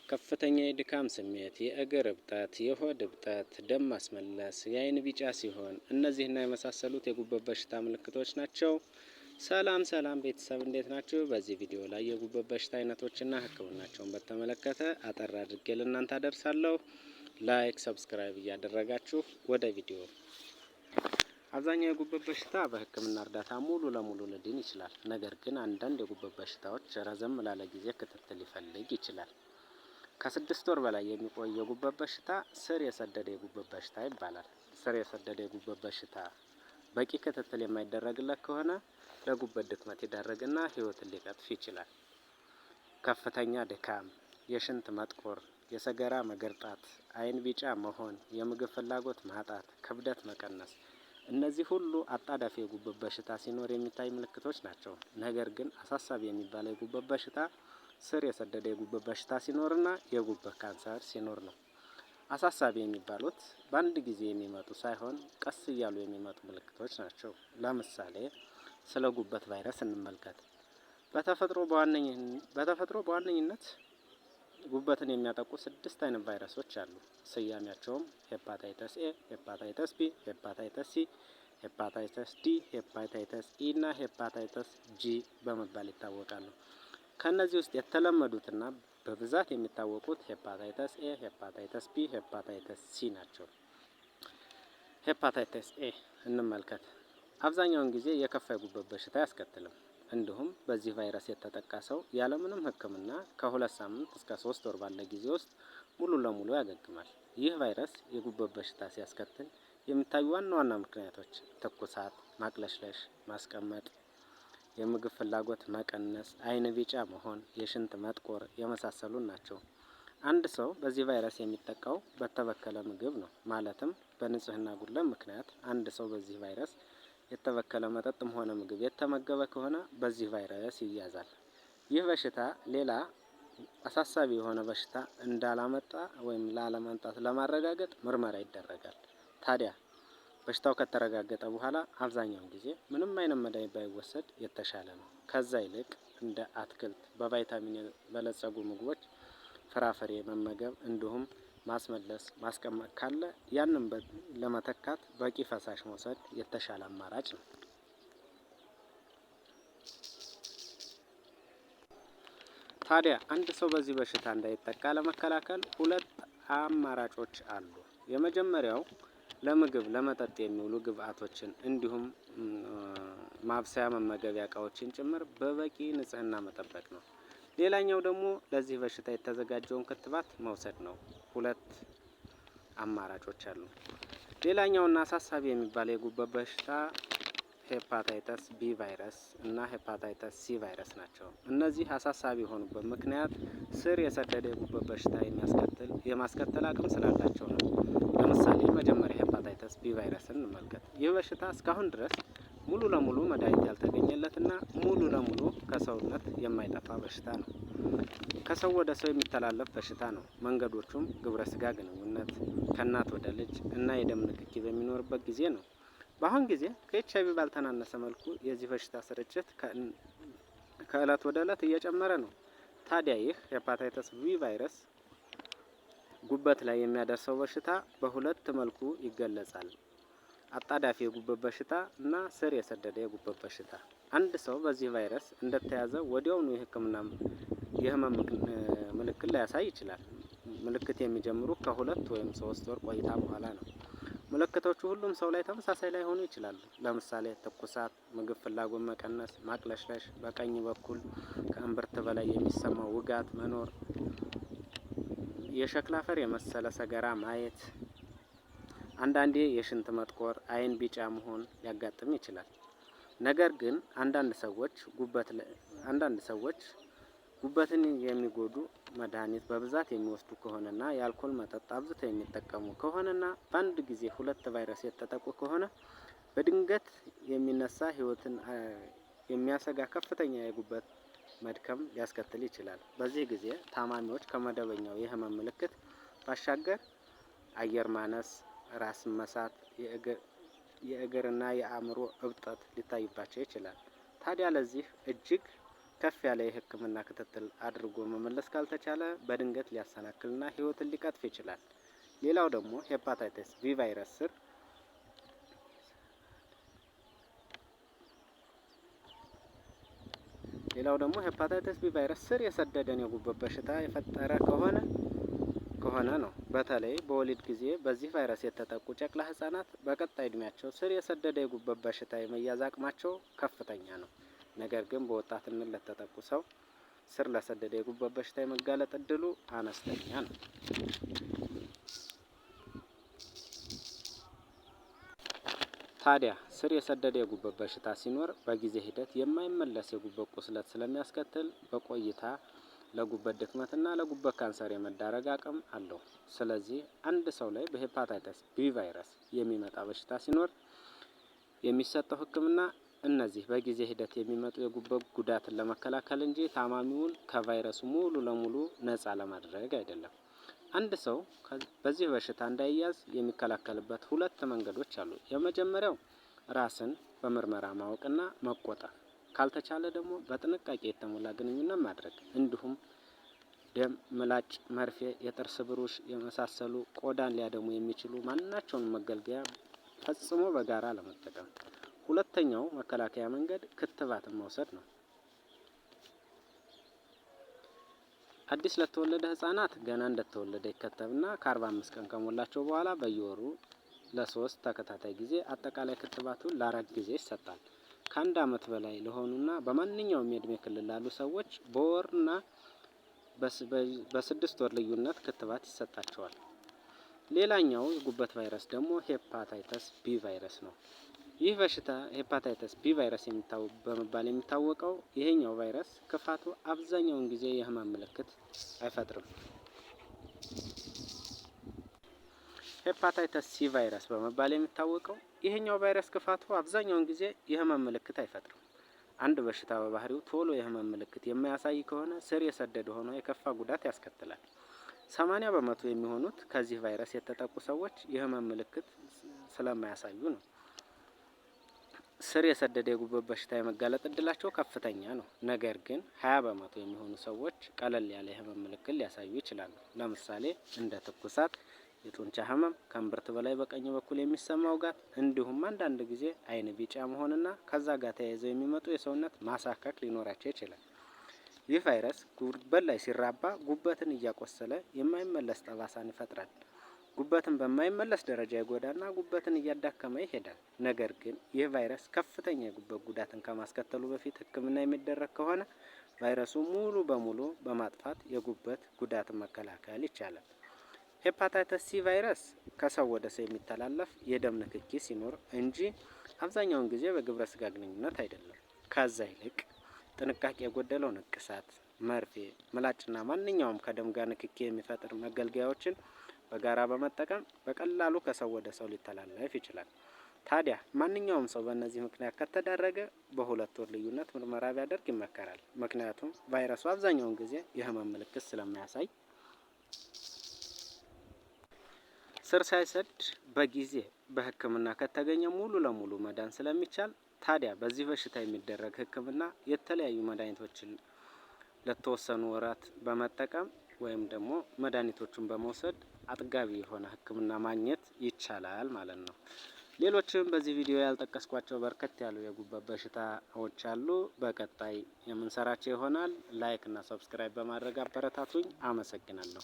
ከፍተኛ የድካም ስሜት፣ የእግር እብጠት፣ የሆድ እብጠት፣ ደም ማስመለስ፣ የአይን ቢጫ ሲሆን እነዚህና የመሳሰሉት የጉበት በሽታ ምልክቶች ናቸው። ሰላም ሰላም ቤተሰብ እንዴት ናችሁ? በዚህ ቪዲዮ ላይ የጉበት በሽታ አይነቶችና ሕክምናቸውን በተመለከተ አጠር አድርጌ ለእናንተ አደርሳለሁ። ላይክ፣ ሰብስክራይብ እያደረጋችሁ ወደ ቪዲዮ። አብዛኛው የጉበት በሽታ በሕክምና እርዳታ ሙሉ ለሙሉ ሊድን ይችላል። ነገር ግን አንዳንድ የጉበት በሽታዎች ረዘም ላለ ጊዜ ክትትል ሊፈልግ ይችላል። ከ6 ወር በላይ የሚቆይ የጉበት በሽታ ስር የሰደደ የጉበት በሽታ ይባላል። ስር የሰደደ የጉበት በሽታ በቂ ክትትል የማይደረግለት ከሆነ ለጉበት ድክመት ይዳረግና ህይወትን ሊቀጥፍ ይችላል። ከፍተኛ ድካም፣ የሽንት መጥቆር፣ የሰገራ መገርጣት፣ አይን ቢጫ መሆን፣ የምግብ ፍላጎት ማጣት፣ ክብደት መቀነስ፣ እነዚህ ሁሉ አጣዳፊ የጉበት በሽታ ሲኖር የሚታይ ምልክቶች ናቸው። ነገር ግን አሳሳቢ የሚባለው የጉበት በሽታ ስር የሰደደ የጉበት በሽታ ሲኖርና የጉበት ካንሰር ሲኖር ነው። አሳሳቢ የሚባሉት በአንድ ጊዜ የሚመጡ ሳይሆን ቀስ እያሉ የሚመጡ ምልክቶች ናቸው። ለምሳሌ ስለ ጉበት ቫይረስ እንመልከት። በተፈጥሮ በዋነኝነት ጉበትን የሚያጠቁ 6 አይነት ቫይረሶች አሉ። ስያሜያቸውም ሄፓታይተስ ኤ፣ ሄፓታይተስ ቢ፣ ሄፓታይተስ ሲ፣ ሄፓታይተስ ዲ፣ ሄፓታይተስ ኢ እና ሄፓታይተስ ጂ በመባል ይታወቃሉ። ከነዚህ ውስጥ የተለመዱትና በብዛት የሚታወቁት ሄፓታይተስ ኤ፣ ሄፓታይተስ ቢ፣ ሄፓታይተስ ሲ ናቸው። ሄፓታይተስ ኤ እንመልከት። አብዛኛውን ጊዜ የከፋ የጉበት በሽታ አያስከትልም። እንዲሁም በዚህ ቫይረስ የተጠቃ ሰው ያለምንም ሕክምና ከ2 ሳምንት እስከ 3 ወር ባለ ጊዜ ውስጥ ሙሉ ለሙሉ ያገግማል። ይህ ቫይረስ የጉበት በሽታ ሲያስከትል የሚታዩ ዋና ዋና ምክንያቶች ትኩሳት፣ ማቅለሽለሽ፣ ማስቀመጥ፣ የምግብ ፍላጎት መቀነስ፣ አይን ቢጫ መሆን፣ የሽንት መጥቆር የመሳሰሉ ናቸው። አንድ ሰው በዚህ ቫይረስ የሚጠቃው በተበከለ ምግብ ነው። ማለትም በንጽህና ጉድለት ምክንያት አንድ ሰው በዚህ ቫይረስ የተበከለ መጠጥም ሆነ ምግብ የተመገበ ከሆነ በዚህ ቫይረስ ይያዛል። ይህ በሽታ ሌላ አሳሳቢ የሆነ በሽታ እንዳላመጣ ወይም ላለማምጣት ለማረጋገጥ ምርመራ ይደረጋል። ታዲያ በሽታው ከተረጋገጠ በኋላ አብዛኛውን ጊዜ ምንም አይነት መድኃኒት ባይወሰድ የተሻለ ነው። ከዛ ይልቅ እንደ አትክልት፣ በቫይታሚን የበለጸጉ ምግቦች፣ ፍራፍሬ መመገብ እንዲሁም ማስመለስ፣ ማስቀመጥ ካለ ያንን ለመተካት በቂ ፈሳሽ መውሰድ የተሻለ አማራጭ ነው። ታዲያ አንድ ሰው በዚህ በሽታ እንዳይጠቃ ለመከላከል 2 አማራጮች አሉ። የመጀመሪያው ለምግብ ለመጠጥ የሚውሉ ግብአቶችን እንዲሁም ማብሰያ መመገቢያ እቃዎችን ጭምር በበቂ ንጽህና መጠበቅ ነው። ሌላኛው ደግሞ ለዚህ በሽታ የተዘጋጀውን ክትባት መውሰድ ነው። 2 አማራጮች አሉ። ሌላኛውና አሳሳቢ የሚባለው የጉበት በሽታ ሄፓታይተስ ቢ ቫይረስ እና ሄፓታይተስ ሲ ቫይረስ ናቸው። እነዚህ አሳሳቢ የሆኑበት ምክንያት ስር የሰደደ የጉበት በሽታ የማስከተል አቅም ስላላቸው ነው። ለምሳሌ መጀመሪያ ሄፓታይተስ ቢ ቫይረስን እንመልከት። ይህ በሽታ እስካሁን ድረስ ሙሉ ለሙሉ መድኃኒት ያልተገኘለትና ሙሉ ለሙሉ ከሰውነት የማይጠፋ በሽታ ነው። ከሰው ወደ ሰው የሚተላለፍ በሽታ ነው። መንገዶቹም ግብረ ስጋ ግንኙነት፣ ከእናት ወደ ልጅ እና የደም ንክኪ በሚኖርበት ጊዜ ነው። በአሁን ጊዜ ከኤችአይቪ ባልተናነሰ መልኩ የዚህ በሽታ ስርጭት ከእለት ወደ እለት እየጨመረ ነው። ታዲያ ይህ ሄፓታይተስ ቢ ቫይረስ ጉበት ላይ የሚያደርሰው በሽታ በ2 መልኩ ይገለጻል። አጣዳፊ የጉበት በሽታ እና ስር የሰደደ የጉበት በሽታ። አንድ ሰው በዚህ ቫይረስ እንደተያዘ ወዲያውኑ የህመም ምልክት ሊያሳይ ይችላል። ምልክት የሚጀምሩ ከ2 ወይም 3 ወር ቆይታ በኋላ ነው። ምልክቶቹ ሁሉም ሰው ላይ ተመሳሳይ ላይሆኑ ይችላሉ። ለምሳሌ ትኩሳት፣ ምግብ ፍላጎት መቀነስ፣ ማቅለሽለሽ፣ በቀኝ በኩል ከእምብርት በላይ የሚሰማው ውጋት መኖር፣ የሸክላ አፈር የመሰለ ሰገራ ማየት፣ አንዳንዴ የሽንት መጥቆር፣ አይን ቢጫ መሆን ሊያጋጥም ይችላል። ነገር ግን አንዳንድ ሰዎች ጉበትን የሚጎዱ መድኃኒት በብዛት የሚወስዱ ከሆነና የአልኮል መጠጥ አብዝተው የሚጠቀሙ ከሆነና በአንድ ጊዜ 2 ቫይረስ የተጠቁ ከሆነ በድንገት የሚነሳ ህይወትን የሚያሰጋ ከፍተኛ የጉበት መድከም ሊያስከትል ይችላል። በዚህ ጊዜ ታማሚዎች ከመደበኛው የህመም ምልክት ባሻገር አየር ማነስ፣ ራስ መሳት፣ የእግርና የአእምሮ እብጠት ሊታይባቸው ይችላል። ታዲያ ለዚህ እጅግ ከፍ ያለ የሕክምና ክትትል አድርጎ መመለስ ካልተቻለ በድንገት ሊያሰናክልና ሕይወትን ሊቀጥፍ ይችላል። ሌላው ደግሞ ሄፓታይተስ ቢ ቫይረስ ስር የሰደደን የጉበት በሽታ የፈጠረ ከሆነ ነው። በተለይ በወሊድ ጊዜ በዚህ ቫይረስ የተጠቁ ጨቅላ ህጻናት በቀጣይ እድሜያቸው ስር የሰደደ የጉበት በሽታ የመያዝ አቅማቸው ከፍተኛ ነው። ነገር ግን በወጣትነት ለተጠቁ ሰው ስር ለሰደደ የጉበት በሽታ የመጋለጥ እድሉ አነስተኛ ነው። ታዲያ ስር የሰደደ የጉበት በሽታ ሲኖር በጊዜ ሂደት የማይመለስ የጉበት ቁስለት ስለሚያስከትል በቆይታ ለጉበት ድክመትና ለጉበት ካንሰር የመዳረግ አቅም አለው። ስለዚህ አንድ ሰው ላይ በሄፓታይተስ ቢ ቫይረስ የሚመጣ በሽታ ሲኖር የሚሰጠው ሕክምና እነዚህ በጊዜ ሂደት የሚመጡ የጉበት ጉዳትን ለመከላከል እንጂ ታማሚውን ከቫይረሱ ሙሉ ለሙሉ ነፃ ለማድረግ አይደለም። አንድ ሰው በዚህ በሽታ እንዳይያዝ የሚከላከልበት ሁለት መንገዶች አሉ። የመጀመሪያው ራስን በምርመራ ማወቅና መቆጠብ፣ ካልተቻለ ደግሞ በጥንቃቄ የተሞላ ግንኙነት ማድረግ፣ እንዲሁም ደም፣ ምላጭ፣ መርፌ፣ የጥርስ ብሩሽ የመሳሰሉ ቆዳን ሊያደሙ የሚችሉ ማናቸውን መገልገያ ፈጽሞ በጋራ ለመጠቀም። ሁለተኛው መከላከያ መንገድ ክትባትን መውሰድ ነው። አዲስ ለተወለደ ህጻናት ገና እንደተወለደ ይከተብና ከ45 ቀን ከሞላቸው በኋላ በየወሩ ለ3 ተከታታይ ጊዜ አጠቃላይ ክትባቱን ለ4 ጊዜ ይሰጣል። ከ1 ዓመት በላይ ለሆኑና በማንኛውም የእድሜ ክልል ላሉ ሰዎች በወርና በ6 ወር ልዩነት ክትባት ይሰጣቸዋል። ሌላኛው የጉበት ቫይረስ ደግሞ ሄፓታይተስ ቢ ቫይረስ ነው። ይህ በሽታ ሄፓታይተስ ቢ ቫይረስ በመባል የሚታወቀው ይሄኛው ቫይረስ ክፋቱ አብዛኛውን ጊዜ የህመም ምልክት አይፈጥርም። ሄፓታይተስ ሲ ቫይረስ በመባል የሚታወቀው ይሄኛው ቫይረስ ክፋቱ አብዛኛውን ጊዜ የህመም ምልክት አይፈጥርም። አንድ በሽታ በባህሪው ቶሎ የህመም ምልክት የማያሳይ ከሆነ ስር የሰደደ ሆኖ የከፋ ጉዳት ያስከትላል። 80 በመቶ የሚሆኑት ከዚህ ቫይረስ የተጠቁ ሰዎች የህመም ምልክት ስለማያሳዩ ነው። ስር የሰደደ የጉበት በሽታ የመጋለጥ እድላቸው ከፍተኛ ነው። ነገር ግን 20 በመቶ የሚሆኑ ሰዎች ቀለል ያለ የህመም ምልክት ሊያሳዩ ይችላሉ። ለምሳሌ እንደ ትኩሳት፣ የጡንቻ ህመም፣ ከእምብርት በላይ በቀኝ በኩል የሚሰማ ውጋት፣ እንዲሁም አንዳንድ ጊዜ አይን ቢጫ መሆንና ከዛ ጋር ተያይዘው የሚመጡ የሰውነት ማሳከክ ሊኖራቸው ይችላል። ይህ ቫይረስ ጉበት ላይ ሲራባ ጉበትን እያቆሰለ የማይመለስ ጠባሳን ይፈጥራል። ጉበትን በማይመለስ ደረጃ ይጎዳና ጉበትን እያዳከመ ይሄዳል። ነገር ግን ይህ ቫይረስ ከፍተኛ የጉበት ጉዳትን ከማስከተሉ በፊት ሕክምና የሚደረግ ከሆነ ቫይረሱ ሙሉ በሙሉ በማጥፋት የጉበት ጉዳትን መከላከል ይቻላል። ሄፓታይተስ ሲ ቫይረስ ከሰው ወደ ሰው የሚተላለፍ የደም ንክኪ ሲኖር እንጂ አብዛኛውን ጊዜ በግብረ ስጋ ግንኙነት አይደለም። ከዛ ይልቅ ጥንቃቄ የጎደለው ንቅሳት፣ መርፌ፣ ምላጭና ማንኛውም ከደም ጋር ንክኪ የሚፈጥር መገልገያዎችን በጋራ በመጠቀም በቀላሉ ከሰው ወደ ሰው ሊተላለፍ ይችላል። ታዲያ ማንኛውም ሰው በእነዚህ ምክንያት ከተዳረገ በ2 ወር ልዩነት ምርመራ ቢያደርግ ይመከራል። ምክንያቱም ቫይረሱ አብዛኛውን ጊዜ የህመም ምልክት ስለማያሳይ። ስር ሳይሰድ በጊዜ በህክምና ከተገኘ ሙሉ ለሙሉ መዳን ስለሚቻል ታዲያ በዚህ በሽታ የሚደረግ ህክምና የተለያዩ መድኃኒቶችን ለተወሰኑ ወራት በመጠቀም ወይም ደግሞ መድኃኒቶቹን በመውሰድ አጥጋቢ የሆነ ህክምና ማግኘት ይቻላል ማለት ነው። ሌሎችም በዚህ ቪዲዮ ያልጠቀስኳቸው በርከት ያሉ የጉበት በሽታዎች አሉ። በቀጣይ የምንሰራቸው ይሆናል። ላይክ እና ሰብስክራይብ በማድረግ አበረታቱኝ። አመሰግናለሁ።